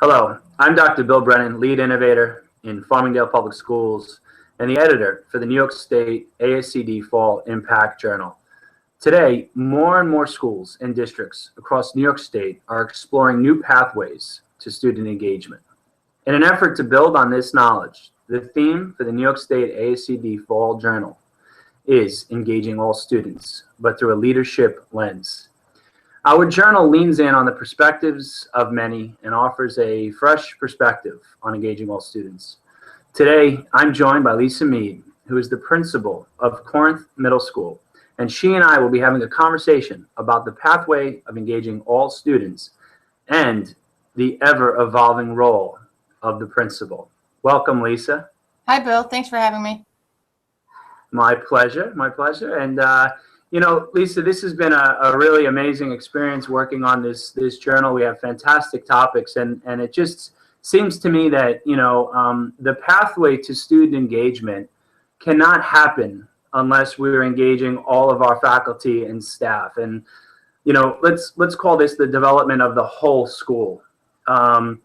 Hello, I'm Dr. Bill Brennan, lead innovator in Farmingdale Public Schools and the editor for the New York State ASCD Fall Impact Journal. Today, more and more schools and districts across New York State are exploring new pathways to student engagement. In an effort to build on this knowledge, the theme for the New York State ASCD Fall Journal is engaging all students, but through a leadership lens. Our journal leans in on the perspectives of many and offers a fresh perspective on engaging all students. Today, I'm joined by Lisa Meade, who is the principal of Corinth Middle School, and she and I will be having a conversation about the pathway of engaging all students and the ever-evolving role of the principal. Welcome, Lisa. Hi, Bill. Thanks for having me. My pleasure, my pleasure. And you know, Lisa, this has been a really amazing experience working on this journal. We have fantastic topics, and it just seems to me that, you know, the pathway to student engagement cannot happen unless we're engaging all of our faculty and staff. And, you know, let's call this the development of the whole school. Can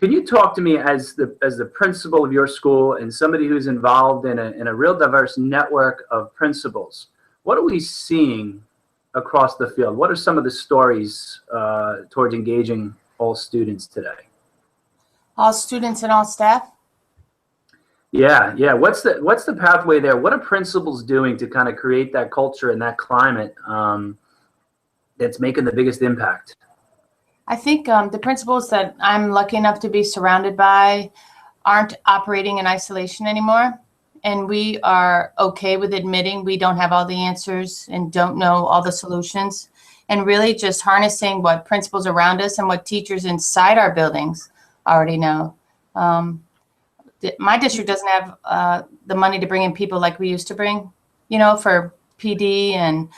you talk to me as the principal of your school and somebody who's involved in a real diverse network of principals? What are we seeing across the field? What are some of the stories towards engaging all students today? All students and all staff? Yeah. What's the pathway there? What are principals doing to kind of create that culture and that climate that's making the biggest impact? I think the principals that I'm lucky enough to be surrounded by aren't operating in isolation anymore. And we are okay with admitting we don't have all the answers and don't know all the solutions, and really just harnessing what principals around us and what teachers inside our buildings already know. My district doesn't have the money to bring in people like we used to bring, you know, for PD and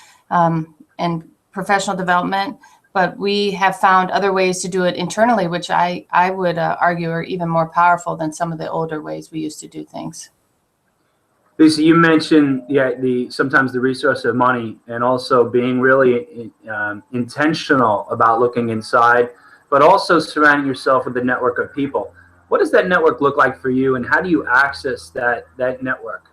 professional development. But we have found other ways to do it internally, which I would argue are even more powerful than some of the older ways we used to do things. Lisa, you mentioned sometimes the resource of money and also being really intentional about looking inside, but also surrounding yourself with a network of people. What does that network look like for you, and how do you access that network?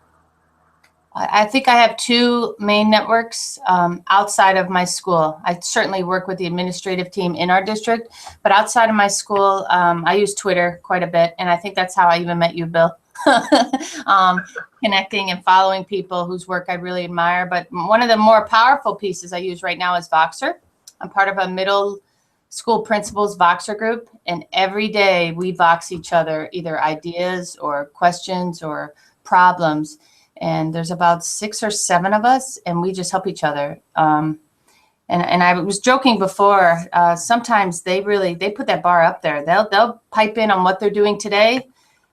I think I have two main networks outside of my school. I certainly work with the administrative team in our district, but outside of my school, I use Twitter quite a bit, and I think that's how I even met you, Bill. Connecting and following people whose work I really admire. But one of the more powerful pieces I use right now is Voxer. I'm part of a middle school principals Voxer group, and every day we Vox each other, either ideas or questions or problems. And there's about 6 or 7 of us, and we just help each other. And I was joking before, sometimes they put that bar up there. They'll pipe in on what they're doing today,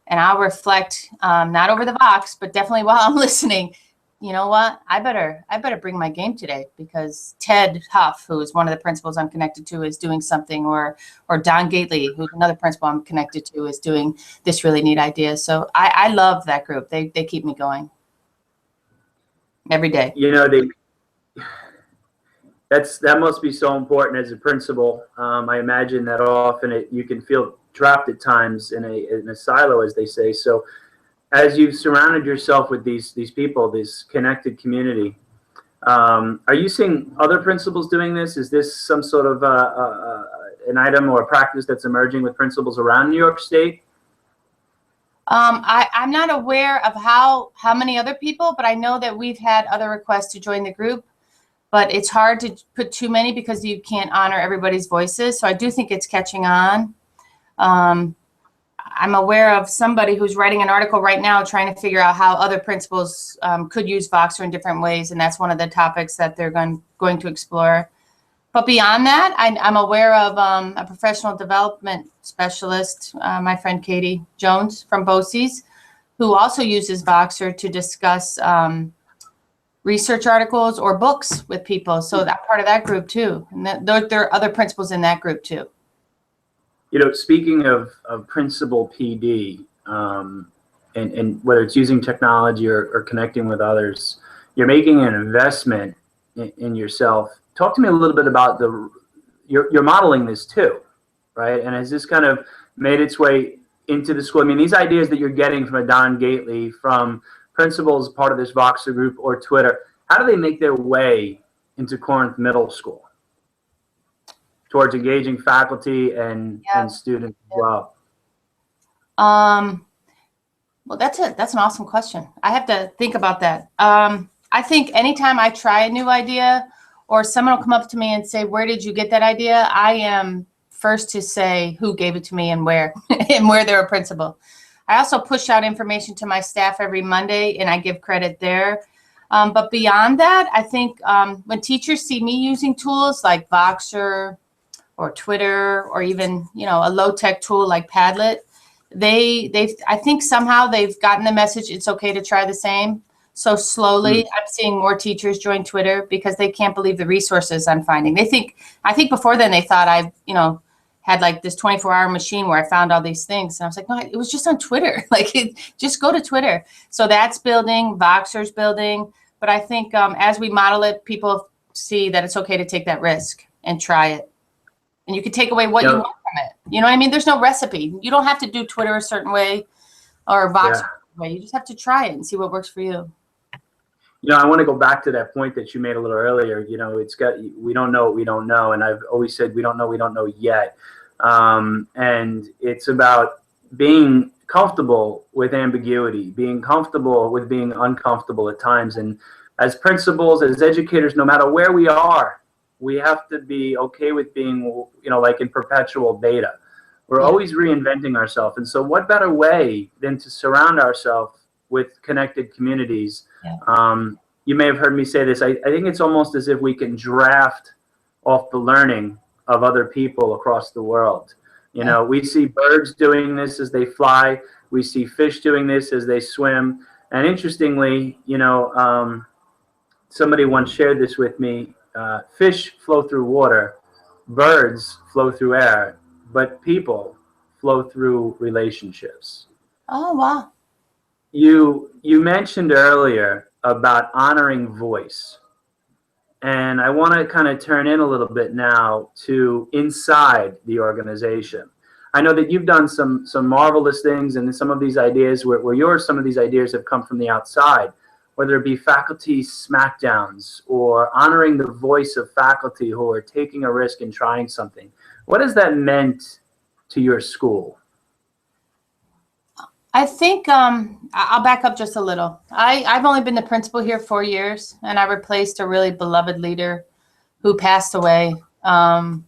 and I'll reflect, not over the Vox, but definitely while I'm listening. You know what? I better bring my game today, because Ted Huff, who is one of the principals I'm connected to, is doing something, or Don Gately, who's another principal I'm connected to, is doing this really neat idea. So I love that group. They keep me going every day. You know, that must be so important as a principal. I imagine that often you can feel trapped at times in a silo, as they say. So as you've surrounded yourself with these people, this connected community, are you seeing other principals doing this? Is this some sort of an item or a practice that's emerging with principals around New York State? I'm not aware of how many other people, but I know that we've had other requests to join the group, but it's hard to put too many because you can't honor everybody's voices. So I do think it's catching on. I'm aware of somebody who's writing an article right now trying to figure out how other principals could use Voxer in different ways, and that's one of the topics that they're going to explore. But beyond that, I'm aware of a professional development specialist, my friend Katie Jones from BOCES, who also uses Voxer to discuss research articles or books with people. So that part of that group too. And there are other principals in that group too. You know, speaking of principal PD, and whether it's using technology or connecting with others, you're making an investment in yourself. Talk to me a little bit about you're modeling this too. right? And has this kind of made its way into the school? I mean, these ideas that you're getting from a Don Gately, from principals part of this Voxer group or Twitter, how do they make their way into Corinth Middle School towards engaging faculty and students as well? Well, that's an awesome question. I have to think about that. I think anytime I try a new idea or someone will come up to me and say, where did you get that idea? I am first to say who gave it to me and where, and where they're a principal. I also push out information to my staff every Monday, and I give credit there. But beyond that, I think when teachers see me using tools like Voxer or Twitter, or even, you know, a low-tech tool like Padlet, I think somehow they've gotten the message it's okay to try the same. So slowly, I'm seeing more teachers join Twitter because they can't believe the resources I'm finding. I think before then they thought I, you know, had like this 24-hour machine where I found all these things. And I was like, no, it was just on Twitter. Like, just go to Twitter. So that's building, Voxer's building. But I think as we model it, people see that it's okay to take that risk and try it. And you can take away what you want from it. You know what I mean? There's no recipe. You don't have to do Twitter a certain way or Voxer a certain way. You just have to try it and see what works for you. You know, I want to go back to that point that you made a little earlier. You know, we don't know what we don't know. And I've always said we don't know yet. And it's about being comfortable with ambiguity, being comfortable with being uncomfortable at times. And as principals, as educators, no matter where we are, we have to be okay with being, you know, like in perpetual beta. We're always reinventing ourselves. And so what better way than to surround ourselves with connected communities? You may have heard me say this. I think it's almost as if we can draft off the learning of other people across the world. You know, we see birds doing this as they fly. We see fish doing this as they swim. And interestingly, you know, somebody once shared this with me. Fish flow through water, birds flow through air, but people flow through relationships. Oh, wow. You mentioned earlier about honoring voice. And I want to kind of turn in a little bit now to inside the organization. I know that you've done some marvelous things, and some of these ideas some of these ideas have come from the outside, whether it be faculty smackdowns or honoring the voice of faculty who are taking a risk and trying something. What has that meant to your school? I think I'll back up just a little. I've only been the principal here 4 years, and I replaced a really beloved leader who passed away from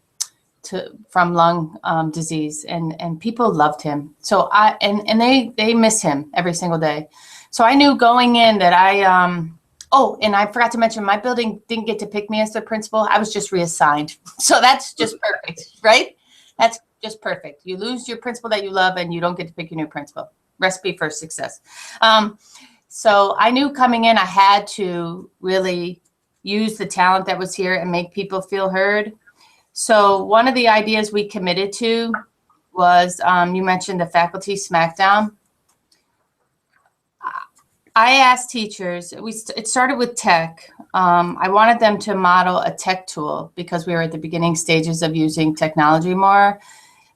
lung disease, and people loved him. So they miss him every single day. So I knew going in that and I forgot to mention, my building didn't get to pick me as the principal. I was just reassigned. So that's just perfect, right? That's just perfect. You lose your principal that you love, and you don't get to pick your new principal. Recipe for success. So I knew coming in, I had to really use the talent that was here and make people feel heard. So one of the ideas we committed to was, you mentioned the faculty smackdown. I asked teachers, it started with tech. I wanted them to model a tech tool because we were at the beginning stages of using technology more.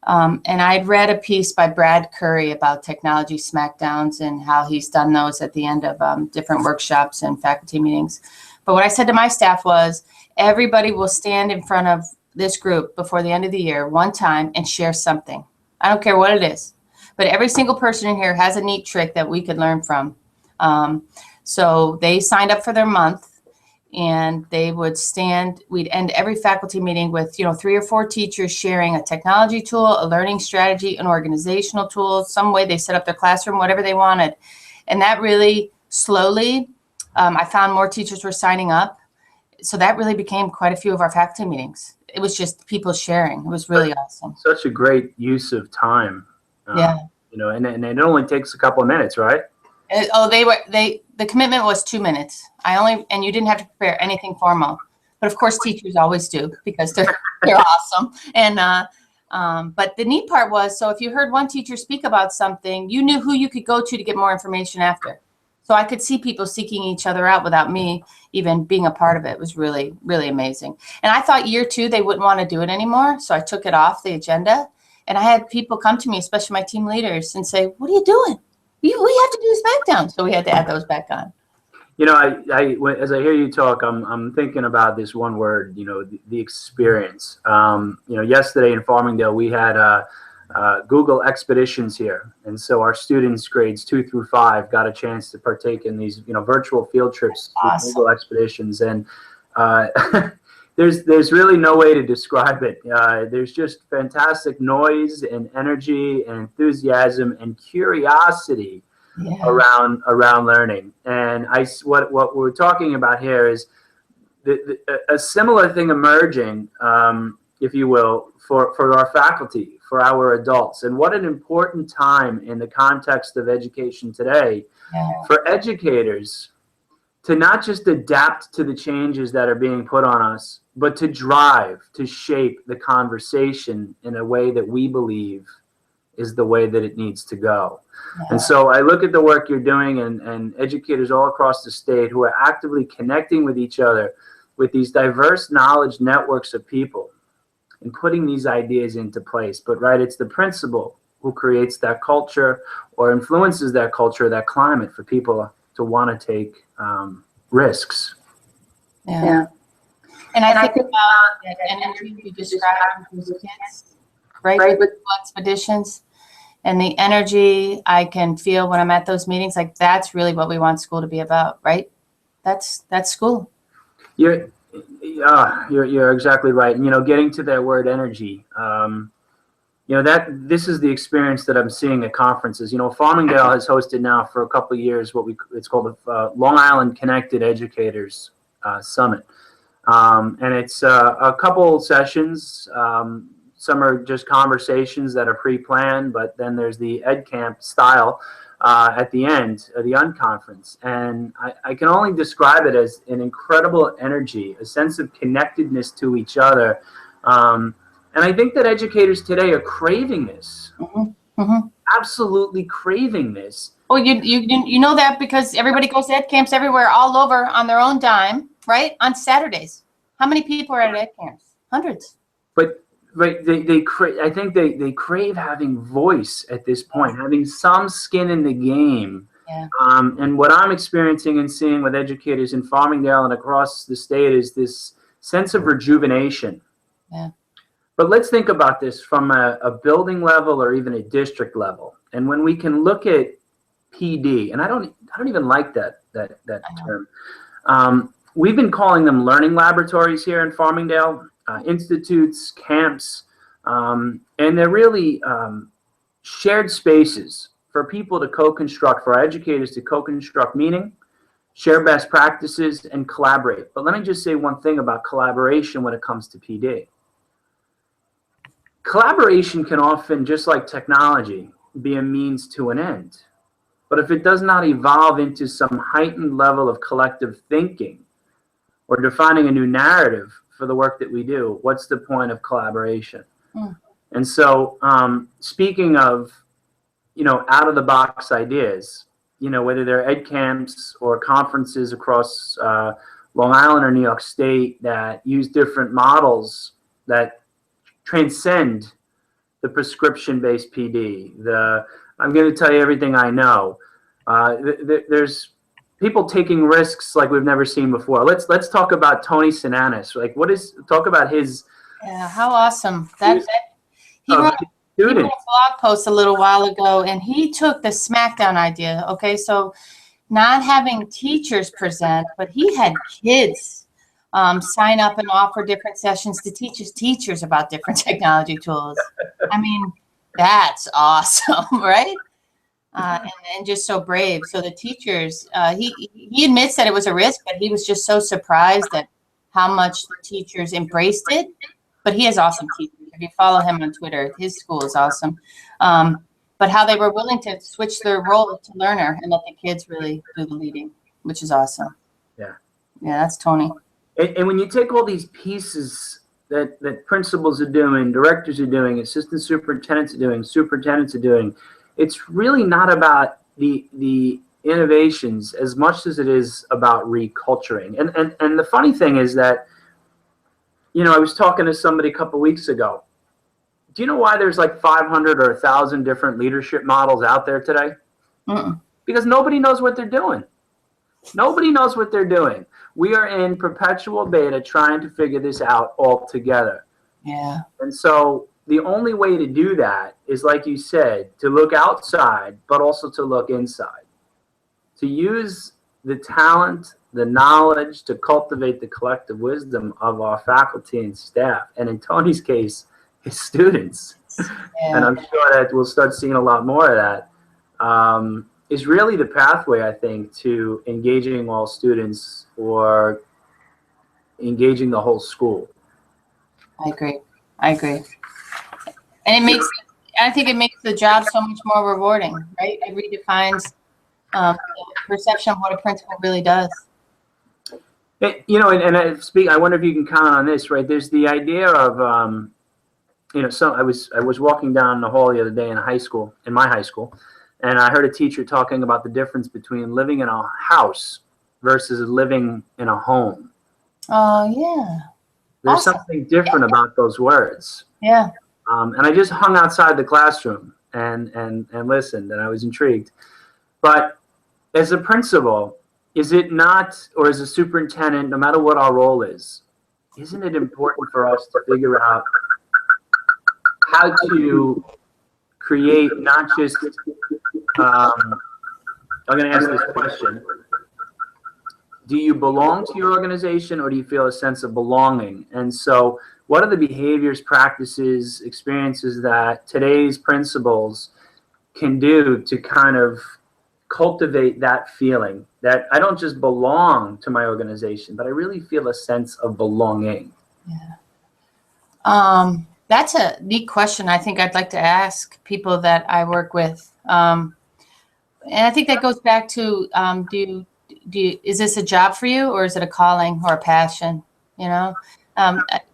And I'd read a piece by Brad Curry about technology smackdowns and how he's done those at the end of different workshops and faculty meetings. But what I said to my staff was, everybody will stand in front of this group before the end of the year one time and share something. I don't care what it is, but every single person in here has a neat trick that we could learn from. So they signed up for their month, and they would we'd end every faculty meeting with, 3 or 4 teachers sharing a technology tool, a learning strategy, an organizational tool, some way they set up their classroom, whatever they wanted. And that really slowly, I found more teachers were signing up. So that really became quite a few of our faculty meetings. It was just people sharing. It was really awesome. Such a great use of time. Yeah. And it only takes a couple of minutes, right? The commitment was 2 minutes. And you didn't have to prepare anything formal, but of course teachers always do because they're awesome. And but the neat part was, so if you heard one teacher speak about something, you knew who you could go to get more information after. So I could see people seeking each other out without me even being a part of it. It was really, really amazing. And I thought year 2 they wouldn't want to do it anymore, so I took it off the agenda. And I had people come to me, especially my team leaders, and say, "What are you doing? We have to do SmackDown." So we had to add those back on. You know, as I hear you talk, I'm thinking about this one word, you know, the experience. You know, yesterday in Farmingdale, we had Google expeditions here. And so our students, grades 2 through 5, got a chance to partake in these, you know, virtual field trips through Google expeditions. And there's really no way to describe it. There's just fantastic noise and energy and enthusiasm and curiosity around learning. And what we're talking about here is a similar thing emerging, if you will, for our faculty, for our adults. And what an important time in the context of education today for educators to not just adapt to the changes that are being put on us, but to drive, to shape the conversation in a way that we believe is the way that it needs to go. And so I look at the work you're doing, and educators all across the state who are actively connecting with each other with these diverse knowledge networks of people and putting these ideas into place. But it's the principal who creates that culture or influences that culture, that climate for people to want to take risks. And I think about that energy you described with the kids, right? With expeditions and the energy I can feel when I'm at those meetings, like that's really what we want school to be about, right? That's school. You're exactly right. And, you know, getting to that word energy, you know, this is the experience that I'm seeing at conferences. You know, Farmingdale has hosted now for a couple of years it's called the Long Island Connected Educators Summit. And it's a couple sessions. Some are just conversations that are pre-planned, but then there's the Ed Camp style at the end of the unconference. And I can only describe it as an incredible energy, a sense of connectedness to each other. And I think that educators today are craving this, absolutely craving this. Well, you know that because everybody goes to Ed Camps everywhere, all over on their own dime, right? On Saturdays. How many people are at Ed Camps? Hundreds. But I think they crave having voice at this point, having some skin in the game. And what I'm experiencing and seeing with educators in Farmingdale and across the state is this sense of rejuvenation. But let's think about this from a building level or even a district level. And when we can look at PD, and I don't even like that term. We've been calling them learning laboratories here in Farmingdale, institutes, camps, and they're really shared spaces for people to co-construct, for our educators to co-construct meaning, share best practices, and collaborate. But let me just say one thing about collaboration when it comes to PD. Collaboration can often, just like technology, be a means to an end. But if it does not evolve into some heightened level of collective thinking or defining a new narrative for the work that we do, what's the point of collaboration? And so speaking of, you know, out of the box ideas, you know, whether they're ed camps or conferences across Long Island or New York State that use different models that transcend the prescription-based PD. I'm going to tell you everything I know. There's people taking risks like we've never seen before. Let's talk about Tony Sinanis. Like, talk about his. Yeah, how awesome! He wrote a blog post a little while ago, and he took the SmackDown idea. Okay, so not having teachers present, but he had kids sign up and offer different sessions to teach his teachers about different technology tools. I mean, that's awesome, right? And just so brave. So the teachers, he admits that it was a risk, but he was just so surprised at how much the teachers embraced it. But he has awesome teachers. If you follow him on Twitter, his school is awesome. But how they were willing to switch their role to learner and let the kids really do the leading, which is awesome. Yeah, that's Tony. And when you take all these pieces that principals are doing, directors are doing, assistant superintendents are doing, it's really not about the innovations as much as it is about reculturing. And the funny thing is that, you know, I was talking to somebody a couple weeks ago. Do you know why there's like 500 or 1,000 different leadership models out there today? Mm-mm. Because nobody knows what they're doing. Nobody knows what they're doing. We are in perpetual beta trying to figure this out all together. Yeah. And so the only way to do that is, like you said, to look outside, but also to look inside. To use the talent, the knowledge, to cultivate the collective wisdom of our faculty and staff. And in Tony's case, his students. Yeah. And I'm sure that we'll start seeing a lot more of that. Is really the pathway, I think, to engaging all students or engaging the whole school. I agree. And I think it makes the job so much more rewarding, right? It redefines the perception of what a principal really does. I wonder if you can comment on this, right? There's the idea of, I was walking down the hall the other day in my high school, and I heard a teacher talking about the difference between living in a house versus living in a home. Oh, yeah. There's Awesome. something different about those words. Yeah. And I just hung outside the classroom and listened, and I was intrigued. But as a principal, is it not, or as a superintendent, no matter what our role is, isn't it important for us to figure out how to create not just, I'm going to ask this question. Do you belong to your organization, or do you feel a sense of belonging? And so what are the behaviors, practices, experiences that today's principals can do to kind of cultivate that feeling that I don't just belong to my organization, but I really feel a sense of belonging? Yeah. That's a neat question. I think I'd like to ask people that I work with. And I think that goes back to, is this a job for you, or is it a calling or a passion? You know,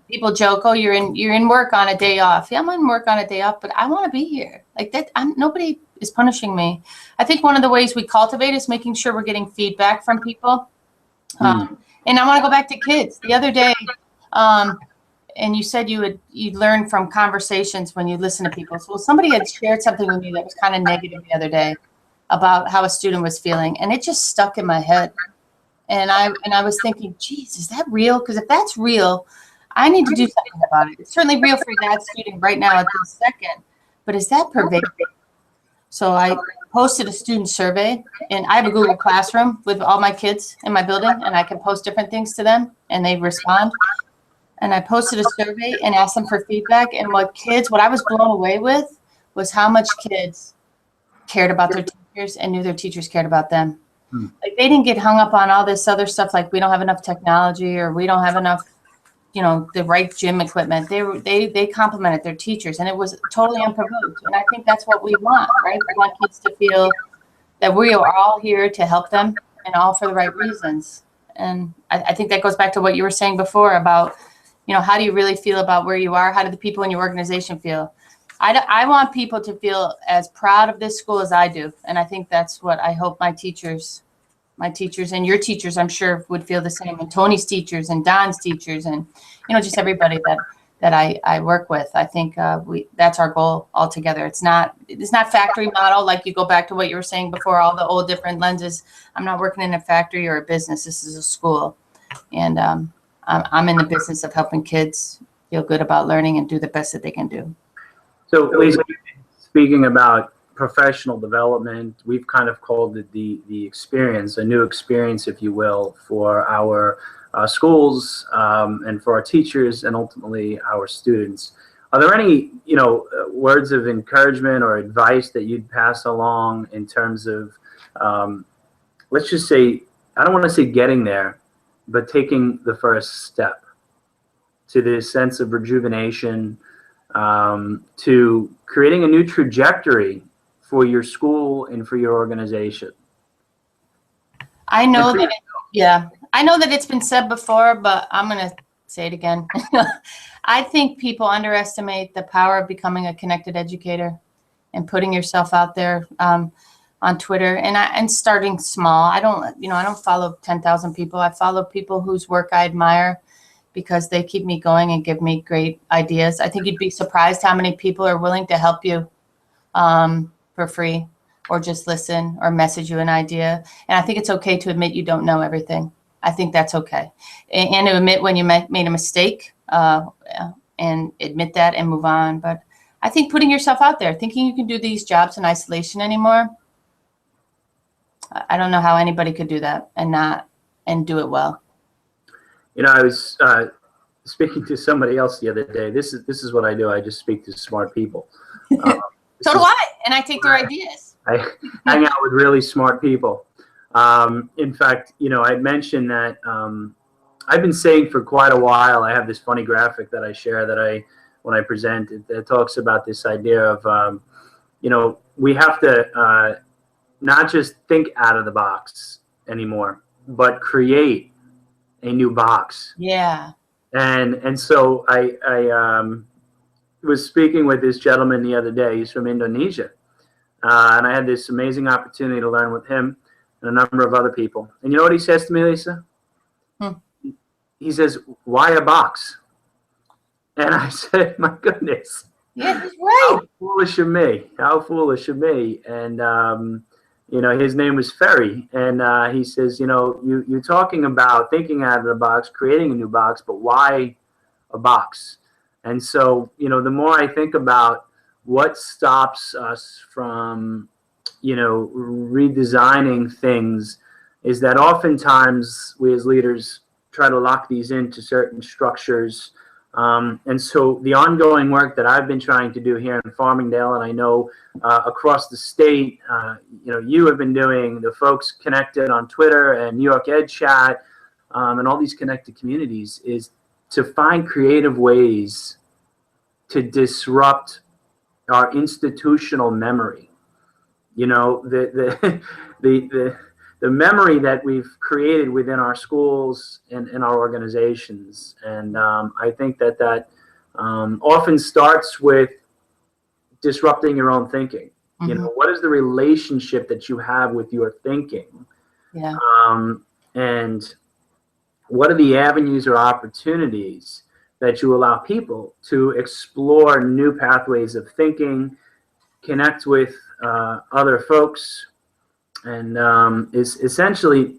people joke, "Oh, you're in work on a day off." Yeah, I'm in work on a day off, but I want to be here. Like that, nobody is punishing me. I think one of the ways we cultivate is making sure we're getting feedback from people. And I want to go back to kids. The other day, and you said you learn from conversations when you listen to people. So somebody had shared something with me that was kind of negative the other day about how a student was feeling, and it just stuck in my head. And I was thinking, geez, is that real? Because if that's real, I need to do something about it. It's certainly real for that student right now at this second, but is that pervasive? So I posted a student survey, and I have a Google Classroom with all my kids in my building, and I can post different things to them, and they respond. And I posted a survey and asked them for feedback. And what I was blown away with was how much kids cared about their teachers and knew their teachers cared about them. Like they didn't get hung up on all this other stuff, like we don't have enough technology or we don't have enough, the right gym equipment. They complimented their teachers, and it was totally unprovoked. And I think that's what we want, right? We want kids to feel that we are all here to help them and all for the right reasons. And I think that goes back to what you were saying before about, how do you really feel about where you are? How do the people in your organization feel? I want people to feel as proud of this school as I do. And I think that's what I hope my teachers and your teachers, I'm sure, would feel the same. And Tony's teachers and Don's teachers and, just everybody that I work with. I think that's our goal altogether. It's not factory model. Like you go back to what you were saying before, all the old different lenses. I'm not working in a factory or a business. This is a school. And I'm in the business of helping kids feel good about learning and do the best that they can do. So, Lisa, speaking about professional development, we've kind of called it the experience, a new experience, if you will, for our schools and for our teachers and ultimately our students. Are there any, words of encouragement or advice that you'd pass along in terms of, let's just say, I don't want to say getting there, but taking the first step to this sense of rejuvenation, to creating a new trajectory for your school and for your organization? I know that it's been said before, but I'm going to say it again. I think people underestimate the power of becoming a connected educator and putting yourself out there on Twitter and starting small. I don't follow 10,000 people. I follow people whose work I admire, because they keep me going and give me great ideas. I think you'd be surprised how many people are willing to help you for free, or just listen or message you an idea. And I think it's okay to admit you don't know everything. I think that's okay. And to admit when you made a mistake and admit that and move on. But I think putting yourself out there, thinking you can do these jobs in isolation anymore, I don't know how anybody could do that and do it well. You know, I was speaking to somebody else the other day. This is what I do. I just speak to smart people. So do I, and I take their ideas. I hang out with really smart people. In fact, you know, I mentioned that I've been saying for quite a while, I have this funny graphic that I share that when I present, it talks about this idea of, you know, we have to not just think out of the box anymore, but create a new box. Yeah. And so I was speaking with this gentleman the other day. He's from Indonesia. And I had this amazing opportunity to learn with him and a number of other people. And you know what he says to me, Lisa? He says, "Why a box?" And I said, "My goodness." Yeah, he's right. How foolish of me. How foolish of me. And, you know, his name was Ferry. And he says, you know, you're talking about thinking out of the box, creating a new box, but why a box? And so, you know, the more I think about what stops us from, you know, redesigning things, is that oftentimes we as leaders try to lock these into certain structures. And so the ongoing work that I've been trying to do here in Farmingdale, and I know across the state, you know, you have been doing, the folks connected on Twitter and New York Ed Chat, and all these connected communities, is to find creative ways to disrupt our institutional memory. You know, the memory that we've created within our schools and in our organizations. And I think that often starts with disrupting your own thinking. You know, what is the relationship that you have with your thinking? Yeah. And what are the avenues or opportunities that you allow people to explore new pathways of thinking, connect with other folks, and is essentially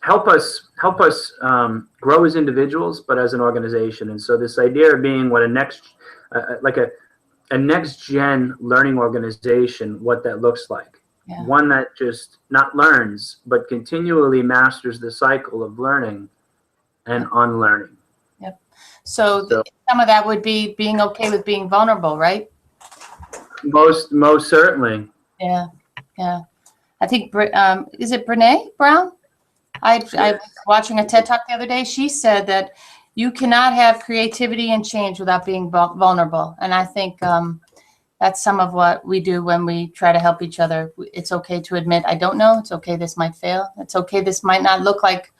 help us grow as individuals, but as an organization. And so this idea of being what a next gen learning organization, what that looks like. Yeah. One that just not learns, but continually masters the cycle of learning and unlearning. Yep. So some of that would be being okay with being vulnerable, right? Most certainly. Yeah. Yeah. I think, is it Brene Brown? I was watching a TED Talk the other day. She said that you cannot have creativity and change without being vulnerable. And I think that's some of what we do when we try to help each other. It's okay to admit, I don't know. It's okay, this might fail. It's okay, this might not look like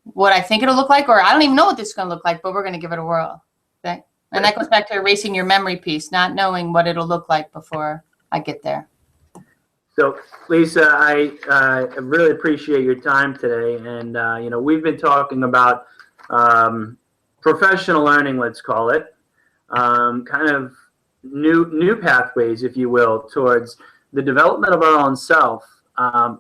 what I think it'll look like, or I don't even know what this is going to look like, but we're going to give it a whirl. Okay? And that goes back to erasing your memory piece, not knowing what it'll look like before I get there. So, Lisa, I really appreciate your time today. And, you know, we've been talking about professional learning, let's call it, kind of new pathways, if you will, towards the development of our own self,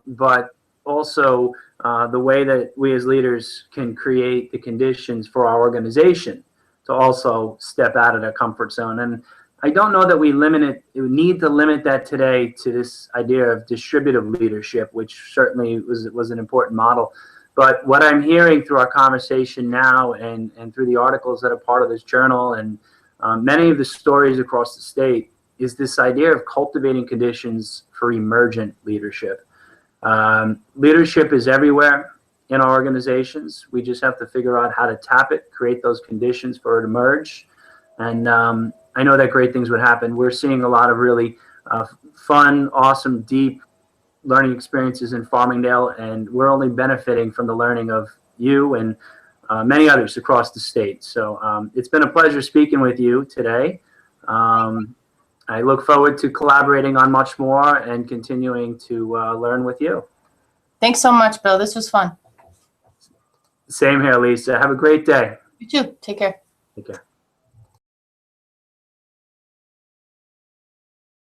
but also the way that we as leaders can create the conditions for our organization to also step out of their comfort zone. And I don't know that we need to limit that today to this idea of distributive leadership, which certainly was an important model. But what I'm hearing through our conversation now and through the articles that are part of this journal and many of the stories across the state is this idea of cultivating conditions for emergent leadership. Leadership is everywhere in our organizations. We just have to figure out how to tap it, create those conditions for it to emerge. And I know that great things would happen. We're seeing a lot of really fun, awesome, deep learning experiences in Farmingdale, and we're only benefiting from the learning of you and many others across the state. So it's been a pleasure speaking with you today. I look forward to collaborating on much more and continuing to learn with you. Thanks so much, Bill. This was fun. Same here, Lisa. Have a great day. You too. Take care. Take care.